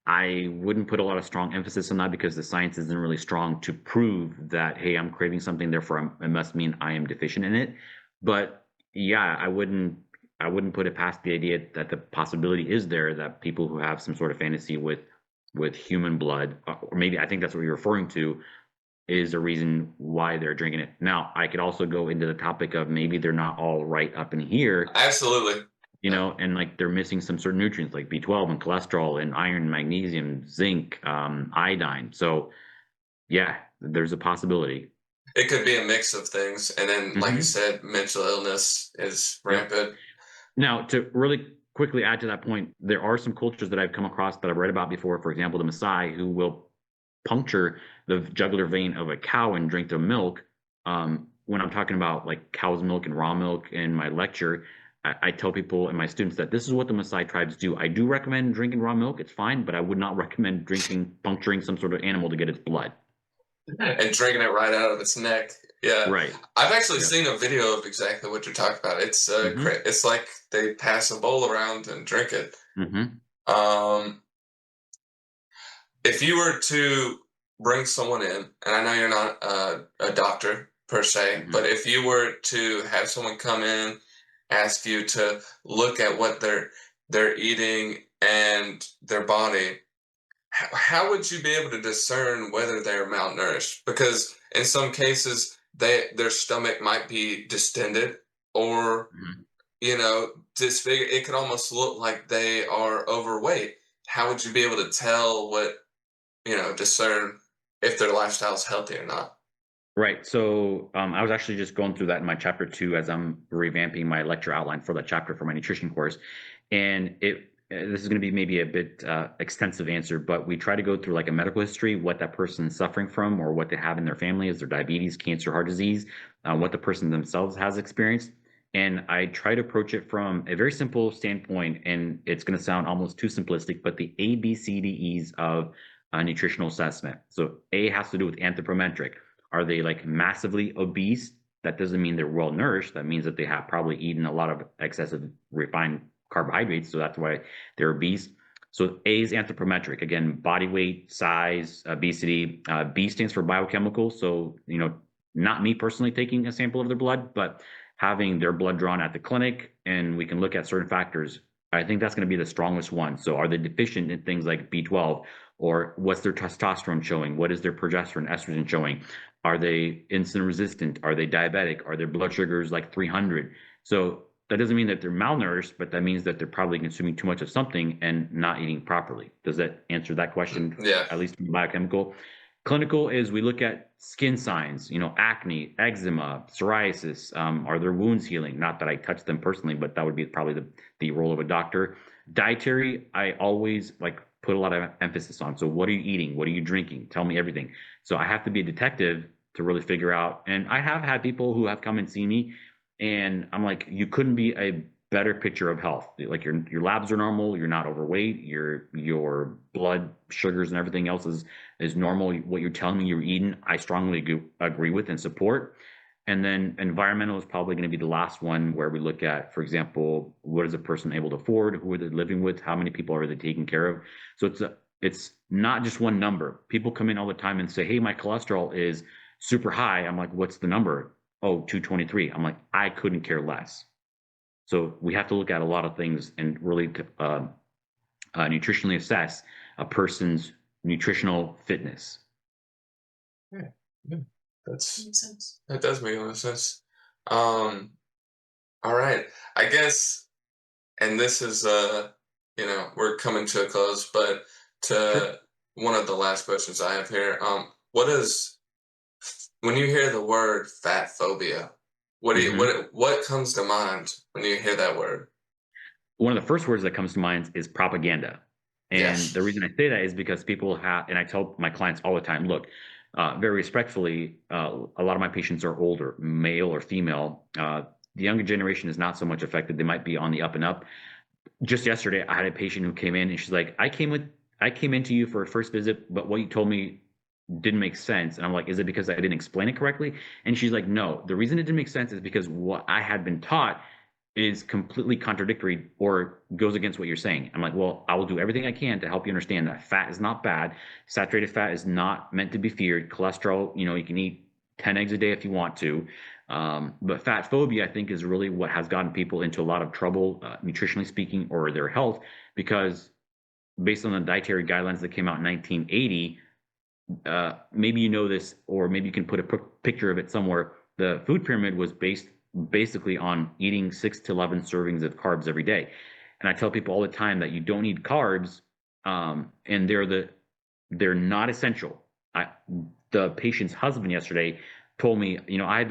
I wouldn't put a lot of strong emphasis on that because the science isn't really strong to prove that, hey, I'm craving something, therefore it must mean I am deficient in it. But yeah, I wouldn't put it past the idea that the possibility is there that people who have some sort of fantasy with human blood, or maybe I think that's what you're referring to, is a reason why they're drinking it. Now, I could also go into the topic of maybe they're not all right up in here, Absolutely. Yeah. and like they're missing some certain nutrients like B12 and cholesterol and iron, magnesium, zinc, iodine. So yeah, there's a possibility. It could be a mix of things, and then, like you Hmm. said, mental illness is Yep. rampant. Now, to really quickly add to that point, there are some cultures that I've come across that I've read about before. For example, the Maasai, who will puncture the jugular vein of a cow and drink the milk. When I'm talking about like cow's milk and raw milk in my lecture, I tell people and my students that this is what the Maasai tribes do. I do recommend drinking raw milk; it's fine, but I would not recommend puncturing some sort of animal to get its blood. And drinking it right out of its neck. Yeah. Right. I've actually Yeah. seen a video of exactly what you're talking about. It's Hmm. it's like they pass a bowl around and drink it. Hmm. Um, if you were to bring someone in, and I know you're not a doctor per se, Hmm. but if you were to have someone come in, ask you to look at what they're eating and their body, how would you be able to discern whether they're malnourished? Because in some cases, their stomach might be distended, or Hmm. disfigured. It could almost look like they are overweight. How would you be able to tell discern if their lifestyle is healthy or not? Right. So I was actually just going through that in my chapter 2 as I'm revamping my lecture outline for that chapter for my nutrition course. And this is going to be maybe a bit extensive answer, but we try to go through like a medical history, what that person is suffering from, or what they have in their family, is their diabetes, cancer, heart disease, what the person themselves has experienced. And I try to approach it from a very simple standpoint, and it's going to sound almost too simplistic, but the A, B, C, D, E's of nutritional assessment. So A has to do with anthropometric. Are they like massively obese? That doesn't mean they're well nourished. That means that they have probably eaten a lot of excessive refined carbohydrates. So that's why they're obese. So A is anthropometric. Again, body weight, size, obesity. B stands for biochemical. So, not me personally taking a sample of their blood, but having their blood drawn at the clinic, and we can look at certain factors. I think that's going to be the strongest one. So, are they deficient in things like B12, or what's their testosterone showing? What is their progesterone, estrogen showing? Are they insulin resistant? Are they diabetic? Are their blood sugars like 300? So that doesn't mean that they're malnourished, but that means that they're probably consuming too much of something and not eating properly. Does that answer that question, Yeah. at least from biochemical? Clinical is we look at skin signs, acne, eczema, psoriasis. Are their wounds healing? Not that I touch them personally, but that would be probably the role of a doctor. Dietary, I always like put a lot of emphasis on. So what are you eating? What are you drinking? Tell me everything. So I have to be a detective to really figure out. And I have had people who have come and see me, and I'm like, you couldn't be a better picture of health. Like your labs are normal, you're not overweight, your blood sugars and everything else is normal. What you're telling me you're eating, I strongly agree with and support. And then environmental is probably going to be the last one where we look at, for example, what is a person able to afford? Who are they living with? How many people are they taking care of? So it's not just one number. People come in all the time and say, "Hey, my cholesterol is super high." I'm like, "What's the number?" "Oh, 223." I'm like, "I couldn't care less." So we have to look at a lot of things and really nutritionally assess a person's nutritional fitness. Yeah. Yeah. That's Makes sense. that does make a lot of sense. Um, all right. I guess, and this is we're coming to a close, but Sure. to one of the last questions I have here, what is when you hear the word fat phobia, Hmm. what comes to mind when you hear that word? One of the first words that comes to mind is propaganda. Yeah. And the reason I say that is because people have, and I tell my clients all the time, look, very respectfully, a lot of my patients are older, male or female. The younger generation is not so much affected. They might be on the up and up. Just yesterday, I had a patient who came in and she's like, I came into you for a first visit, but what you told me didn't make sense. And I'm like, is it because I didn't explain it correctly? And she's like, no, the reason it didn't make sense is because what I had been taught is completely contradictory or goes against what you're saying. I'm like, well, I will do everything I can to help you understand that fat is not bad. Saturated fat is not meant to be feared. Cholesterol, you can eat 10 eggs a day if you want to. But fat phobia, I think, is really what has gotten people into a lot of trouble, nutritionally speaking, or their health, because based on the dietary guidelines that came out in 1980, maybe you know this, or maybe you can put a picture of it somewhere. The food pyramid was based basically on eating 6 to 11 servings of carbs every day. And I tell people all the time that you don't need carbs, and they're not essential. The patient's husband yesterday told me, I've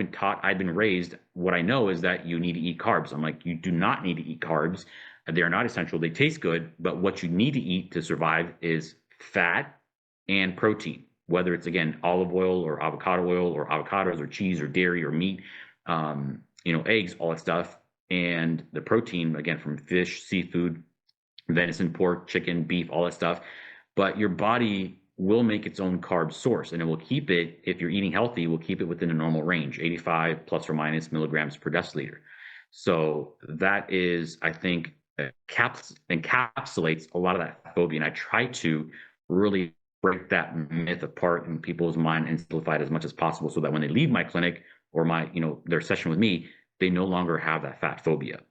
been raised, what I know is that you need to eat carbs. I'm like, you do not need to eat carbs. They are not essential. They taste good, but what you need to eat to survive is fat and protein, whether it's, again, olive oil or avocados or cheese or dairy or meat, eggs, all that stuff. And the protein, again, from fish, seafood, venison, pork, chicken, beef, all that stuff. But your body will make its own carb source, and it will keep it, if you're eating healthy, will keep it within a normal range, 85 plus or minus milligrams per deciliter. So that is, I think, encapsulates a lot of that phobia. And I try to really break that myth apart in people's mind and simplify it as much as possible so that when they leave my clinic or their session with me, they no longer have that fat phobia.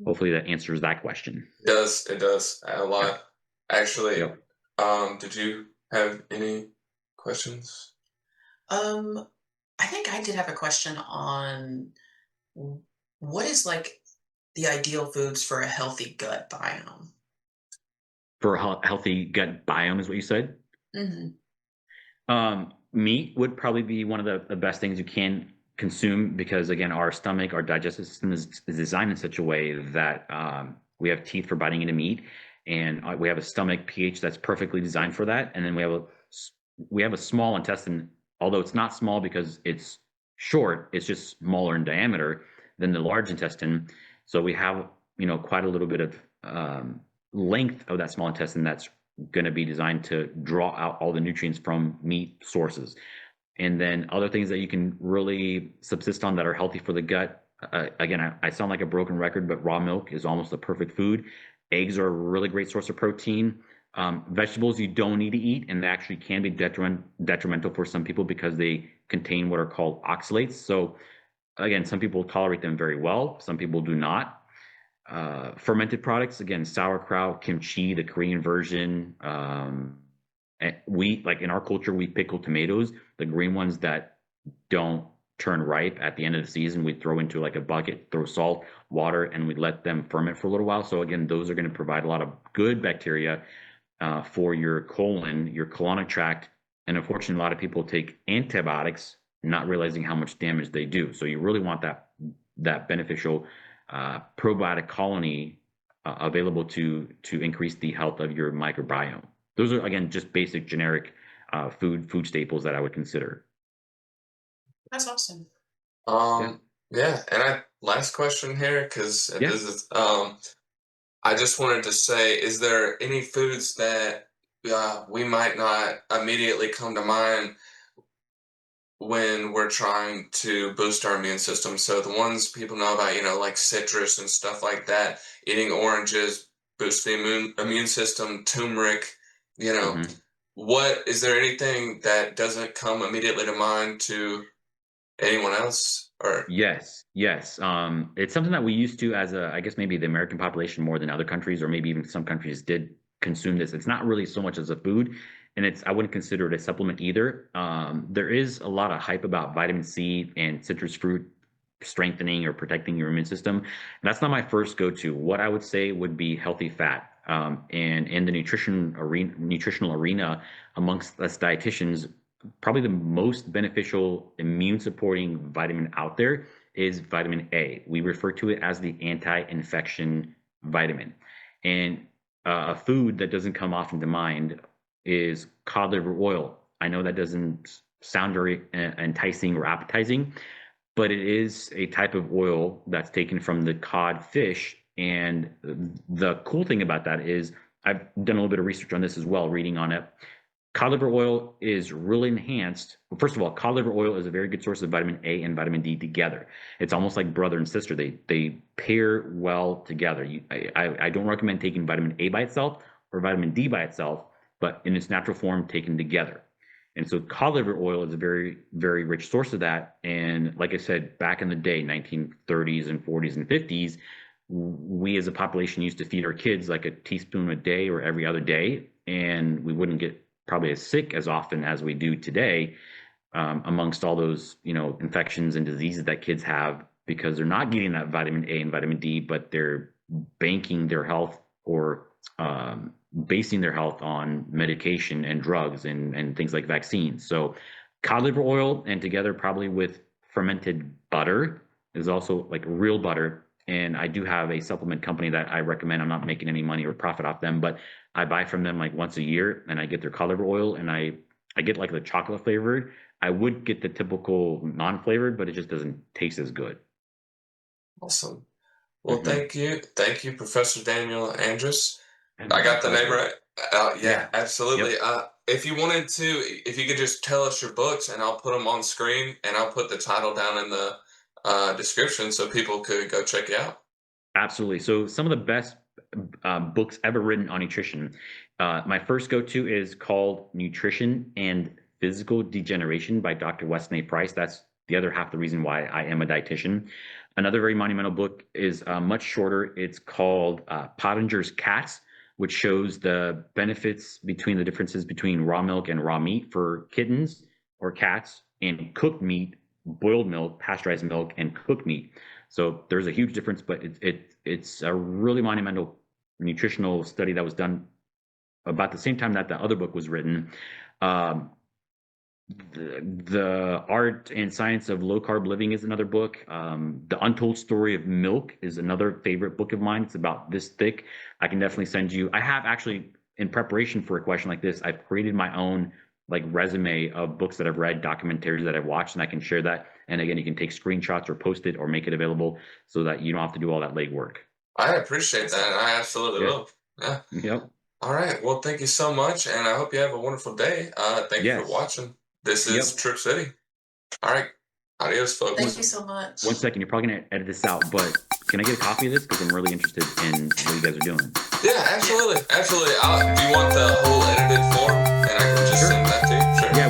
Hopefully that answers that question. It does a lot. Yep. Actually, Yep. did you have any questions? I think I did have a question on what is like the ideal foods for a healthy gut biome? For a healthy gut biome is what you said? Hmm. Meat would probably be one of the best things you can consume because, again, our stomach, our digestive system is designed in such a way that we have teeth for biting into meat, and we have a stomach pH that's perfectly designed for that. And then we have a small intestine, although it's not small because it's short, it's just smaller in diameter than the large intestine. So we have, quite a little bit of length of that small intestine that's going to be designed to draw out all the nutrients from meat sources. And then other things that you can really subsist on that are healthy for the gut. Again, I sound like a broken record, but raw milk is almost a perfect food. Eggs are a really great source of protein. Vegetables you don't need to eat, and they actually can be detrimental for some people because they contain what are called oxalates. So again, some people tolerate them very well, some people do not. Fermented products, again, sauerkraut, kimchi, the Korean version. We, like in our culture, we pickle tomatoes, the green ones that don't turn ripe at the end of the season. We throw into like a bucket, throw salt, water, and we let them ferment for a little while. So again, those are going to provide a lot of good bacteria for your colon, your colonic tract. And unfortunately, a lot of people take antibiotics, not realizing how much damage they do. So you really want that beneficial probiotic colony available to increase the health of your microbiome. Those are, again, just basic generic food staples that I would consider. That's awesome. Yeah, and last question here, because Yeah. this is I just wanted to say, is there any foods that we might not immediately come to mind when we're trying to boost our immune system? So the ones people know about, like citrus and stuff like that, eating oranges, boost the immune system, turmeric, you know, Mhm. what is there anything that doesn't come immediately to mind to anyone else? Or Yes, yes. It's something that we used to, as I guess maybe the American population more than other countries, or maybe even some countries did consume this. It's not really so much as a food, and I wouldn't consider it a supplement either. There is a lot of hype about vitamin C and citrus fruit strengthening or protecting your immune system. And that's not my first go-to. What I would say would be healthy fat. And in the nutritional arena, amongst us dietitians, probably the most beneficial immune supporting vitamin out there is vitamin A. We refer to it as the anti-infection vitamin. And a food that doesn't come often to mind is cod liver oil. I know that doesn't sound very enticing or appetizing, but it is a type of oil that's taken from the cod fish. And the cool thing about that is I've done a little bit of research on this as well, reading on it. Cod liver oil is really enhanced. Well, first of all, cod liver oil is a very good source of vitamin A and vitamin D together. It's almost like brother and sister. They pair well together. I don't recommend taking vitamin A by itself or vitamin D by itself, but in its natural form taken together. And so cod liver oil is a very, very rich source of that. And like I said, back in the day, 1930s and 40s and 50s, we as a population used to feed our kids like a teaspoon a day or every other day, and we wouldn't get probably as sick as often as we do today, amongst all those infections and diseases that kids have because they're not getting that vitamin A and vitamin D, but they're banking their health or basing their health on medication and drugs and things like vaccines. So cod liver oil, and together probably with fermented butter is also like real butter. And I do have a supplement company that I recommend. I'm not making any money or profit off them, but I buy from them like once a year, and I get their cod liver oil, and I get like the chocolate flavored. I would get the typical non-flavored, but it just doesn't taste as good. Awesome. Well, Hmm. thank you, Professor Daniel Andras. I My got the name pleasure. right. Yeah, Yeah. absolutely. Yep. If you wanted to, if you could just tell us your books, and I'll put them on screen, and I'll put the title down in the description so people could go check you out. Absolutely. So some of the best books ever written on nutrition. My first go-to is called Nutrition and Physical Degeneration by Dr. Weston A. Price. That's the other half the reason why I am a dietitian. Another very monumental book is much shorter. It's called Pottinger's Cats, which shows the benefits between the differences between raw milk and raw meat for kittens or cats, and cooked meat, boiled milk, pasteurized milk, and cooked meat. So there's a huge difference, but it's a really monumental nutritional study that was done about the same time that the other book was written. Um, the Art and Science of Low Carb Living is another book. The Untold Story of Milk is another favorite book of mine. It's about this thick. I can definitely send you. I have actually, in preparation for a question like this, I've created my own like resume of books that I've read, documentaries that I've watched, and I can share that. And again, you can take screenshots or post it or make it available so that you don't have to do all that legwork. I appreciate that, and I absolutely Yeah. will. Yeah. Yep. All right. Well, thank you so much, and I hope you have a wonderful day. Thank you for Yes. watching. This is Yep. Trip City. All right. Adios, Thank folks. you so much. One second, you're probably gonna edit this out, but can I get a copy of this? Because I'm really interested in what you guys are doing. Yeah, absolutely. Absolutely. Do you want the whole edited form? And I can just Sure. send that to you? Sure. Yeah,